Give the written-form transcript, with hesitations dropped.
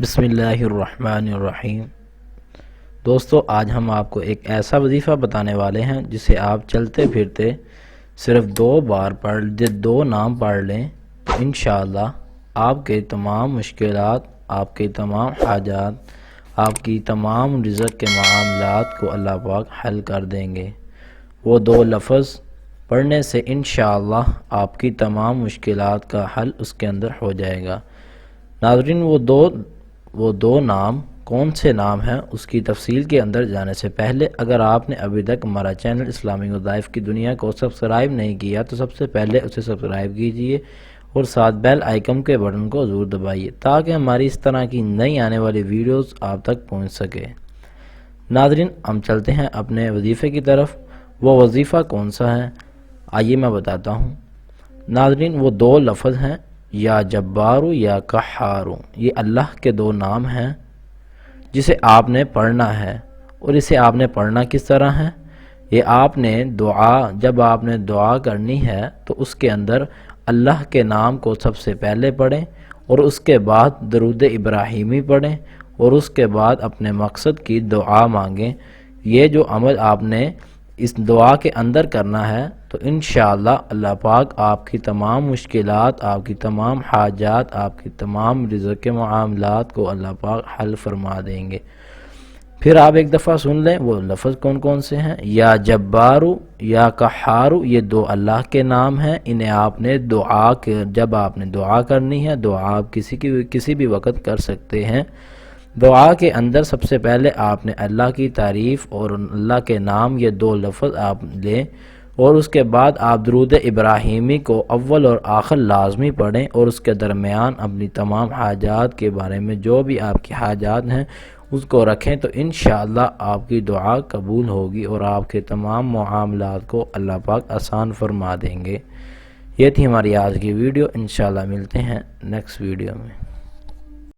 بسم اللہ الرحمن الرحیم۔ دوستو، آج ہم آپ کو ایک ایسا وظیفہ بتانے والے ہیں جسے آپ چلتے پھرتے صرف 2 بار پڑھ 2 نام پڑھ لیں تو انشاءاللہ آپ کے تمام مشکلات، آپ کے تمام حاجات، آپ کی تمام رزق کے معاملات کو اللہ پاک حل کر دیں گے۔ وہ 2 لفظ پڑھنے سے انشاءاللہ آپ کی تمام مشکلات کا حل اس کے اندر ہو جائے گا۔ ناظرین، وہ دو نام کون سے نام ہیں اس کی تفصیل کے اندر جانے سے پہلے اگر آپ نے ابھی تک ہمارا چینل اسلامی وظائف کی دنیا کو سبسکرائب نہیں کیا تو سب سے پہلے اسے سبسکرائب کیجئے اور ساتھ بیل آئیکن کے بٹن کو ضرور دبائیے تاکہ ہماری اس طرح کی نئی آنے والی ویڈیوز آپ تک پہنچ سکے۔ ناظرین، ہم چلتے ہیں اپنے وظیفے کی طرف۔ وہ وظیفہ کون سا ہے آئیے میں بتاتا ہوں۔ ناظرین، وہ 2 لفظ ہیں، یا جبارو یا قہارو۔ یہ اللہ کے 2 نام ہیں جسے آپ نے پڑھنا ہے۔ اور اسے آپ نے پڑھنا کس طرح ہے؟ یہ آپ نے جب آپ نے دعا کرنی ہے تو اس کے اندر اللہ کے نام کو سب سے پہلے پڑھیں اور اس کے بعد درود ابراہیمی پڑھیں اور اس کے بعد اپنے مقصد کی دعا مانگیں۔ یہ جو عمل آپ نے اس دعا کے اندر کرنا ہے تو انشاءاللہ اللہ پاک آپ کی تمام مشکلات، آپ کی تمام حاجات، آپ کی تمام رزق کے معاملات کو اللہ پاک حل فرما دیں گے۔ پھر آپ ایک دفعہ سن لیں وہ لفظ کون کون سے ہیں۔ یا جبارو یا قہارو، یہ 2 اللہ کے نام ہیں۔ انہیں آپ نے جب آپ نے دعا کرنی ہے، دعا آپ کسی بھی وقت کر سکتے ہیں۔ دعا کے اندر سب سے پہلے آپ نے اللہ کی تعریف اور اللہ کے نام، یہ 2 لفظ آپ لیں اور اس کے بعد آپ درود ابراہیمی کو اول اور آخر لازمی پڑھیں اور اس کے درمیان اپنی تمام حاجات کے بارے میں جو بھی آپ کی حاجات ہیں اس کو رکھیں تو انشاءاللہ آپ کی دعا قبول ہوگی اور آپ کے تمام معاملات کو اللہ پاک آسان فرما دیں گے۔ یہ تھی ہماری آج کی ویڈیو، انشاءاللہ ملتے ہیں نیکسٹ ویڈیو میں۔